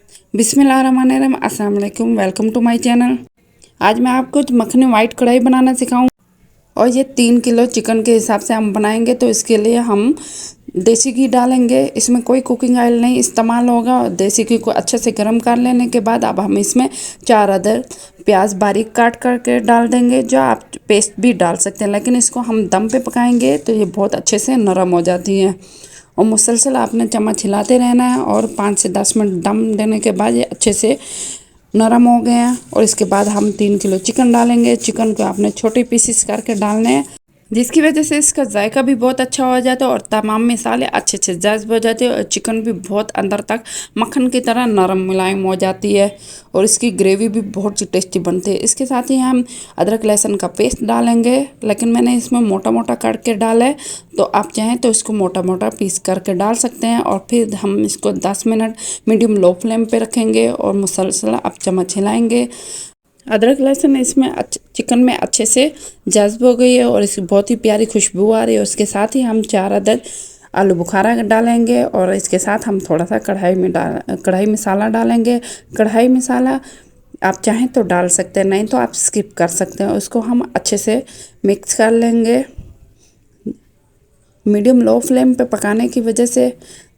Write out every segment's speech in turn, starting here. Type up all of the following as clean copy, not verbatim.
बिस्मिल्लाहिर्रहमानिर्रहीम, अस्सलाम वालेकुम, वेलकम टू माय चैनल। आज मैं आपको मखनी वाइट कढ़ाई बनाना सिखाऊं और ये 3 किलो चिकन के हिसाब से हम बनाएंगे। तो इसके लिए हम देसी घी डालेंगे, इसमें कोई कुकिंग ऑयल नहीं इस्तेमाल होगा। और देसी घी को अच्छे से गर्म कर लेने के बाद अब हम इसमें 4 अदर प्याज बारीक काट करके डाल देंगे, जो आप पेस्ट भी डाल सकते हैं, लेकिन इसको हम दम पे पकाएंगे तो ये बहुत अच्छे से नरम हो जाती हैं। और मुसलसल आपने चम्मच हिलाते रहना है और 5 से 10 मिनट दम देने के बाद ये अच्छे से नरम हो गए हैं। और इसके बाद हम 3 किलो चिकन डालेंगे। चिकन को आपने छोटे पीसेस करके डालने हैं, जिसकी वजह से इसका जायका भी बहुत अच्छा हो जाता है और तमाम मसाले अच्छे से जज्ब हो जाते हैं और चिकन भी बहुत अंदर तक मक्खन की तरह नरम मुलायम हो जाती है और इसकी ग्रेवी भी बहुत टेस्टी बनती है। इसके साथ ही हम अदरक लहसुन का पेस्ट डालेंगे, लेकिन मैंने इसमें मोटा मोटा काट के डाला है, तो आप चाहें तो इसको मोटा मोटा पीस करके डाल सकते हैं। और फिर हम इसको 10 मिनट मीडियम लो फ्लेम पे रखेंगे और मुसलसल अब चम्मच हिलाएंगे। अदरक लहसुन इसमें चिकन में अच्छे से जज्ब हो गई है और इसकी बहुत ही प्यारी खुशबू आ रही है। उसके साथ ही हम 4 अदद आलू बुखारा डालेंगे और इसके साथ हम थोड़ा सा कढ़ाई मसाला डालेंगे। कढ़ाई मसाला आप चाहें तो डाल सकते हैं, नहीं तो आप स्किप कर सकते हैं। उसको हम अच्छे से मिक्स कर लेंगे। मीडियम लो फ्लेम पे पकाने की वजह से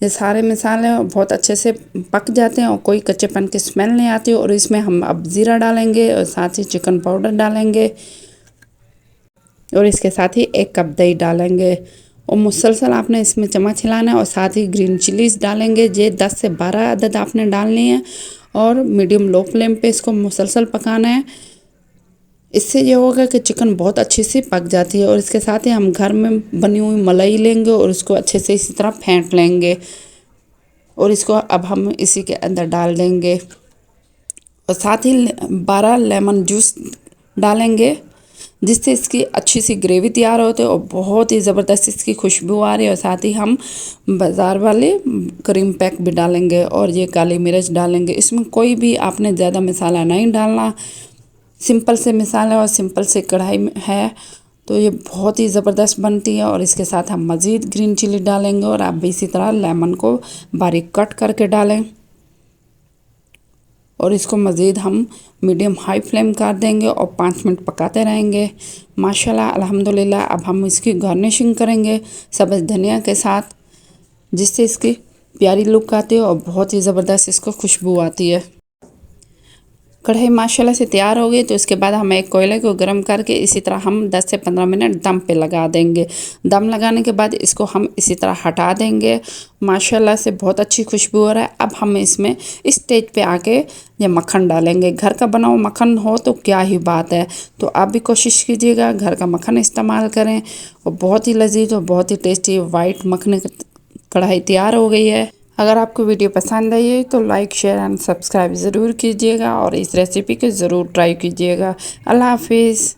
ये सारे मसाले बहुत अच्छे से पक जाते हैं और कोई कच्चेपन की स्मेल नहीं आती। और इसमें हम अब ज़ीरा डालेंगे और साथ ही चिकन पाउडर डालेंगे और इसके साथ ही 1 कप दही डालेंगे और मुसलसल आपने इसमें चम्मच हिलाना है। और साथ ही ग्रीन चिलीज़ डालेंगे, ये 10 से 12 अदद आपने डालनी है और मीडियम लो फ्लेम पे इसको मुसलसल पकाना है। इससे ये होगा कि चिकन बहुत अच्छी सी पक जाती है। और इसके साथ ही हम घर में बनी हुई मलाई लेंगे और उसको अच्छे से इसी तरह फेंट लेंगे और इसको अब हम इसी के अंदर डाल देंगे और साथ ही 12 लेमन जूस डालेंगे, जिससे इसकी अच्छी सी ग्रेवी तैयार होती है और बहुत ही ज़बरदस्त इसकी खुशबू आ रही है। और साथ ही हम बाज़ार वाले क्रीम पैक भी डालेंगे और ये काली मिर्च डालेंगे। इसमें कोई भी आपने ज़्यादा मसाला नहीं डालना, सिंपल से मसाला और सिंपल से कढ़ाई में है, तो ये बहुत ही ज़बरदस्त बनती है। और इसके साथ हम मज़ीद ग्रीन चिली डालेंगे और आप भी इसी तरह लेमन को बारीक कट करके डालें और इसको मज़ीद हम मीडियम हाई फ्लेम कर देंगे और 5 मिनट पकाते रहेंगे। माशाल्लाह अल्हम्दुलिल्लाह। अब हम इसकी गार्निशिंग करेंगे सब्ज़ धनिया के साथ, जिससे इसकी प्यारी लुक आती है और बहुत ही ज़बरदस्त इसको खुशबू आती है। कढ़ाई माशाल्लाह से तैयार हो गई, तो इसके बाद हम एक कोयले को गर्म करके इसी तरह हम 10 से 15 मिनट दम पे लगा देंगे। दम लगाने के बाद इसको हम इसी तरह हटा देंगे। माशाल्लाह से बहुत अच्छी खुशबू हो रहा है। अब हम इसमें इस स्टेज पे आके ये मक्खन डालेंगे। घर का बना हुआ मक्खन हो तो क्या ही बात है, तो आप भी कोशिश कीजिएगा घर का मक्खन इस्तेमाल करें और बहुत ही लजीज और बहुत ही टेस्टी वाइट मखनी कढ़ाई तैयार हो गई है। अगर आपको वीडियो पसंद आई है तो लाइक शेयर एंड सब्सक्राइब ज़रूर कीजिएगा और इस रेसिपी को ज़रूर ट्राई कीजिएगा। अल्लाह हाफिज़।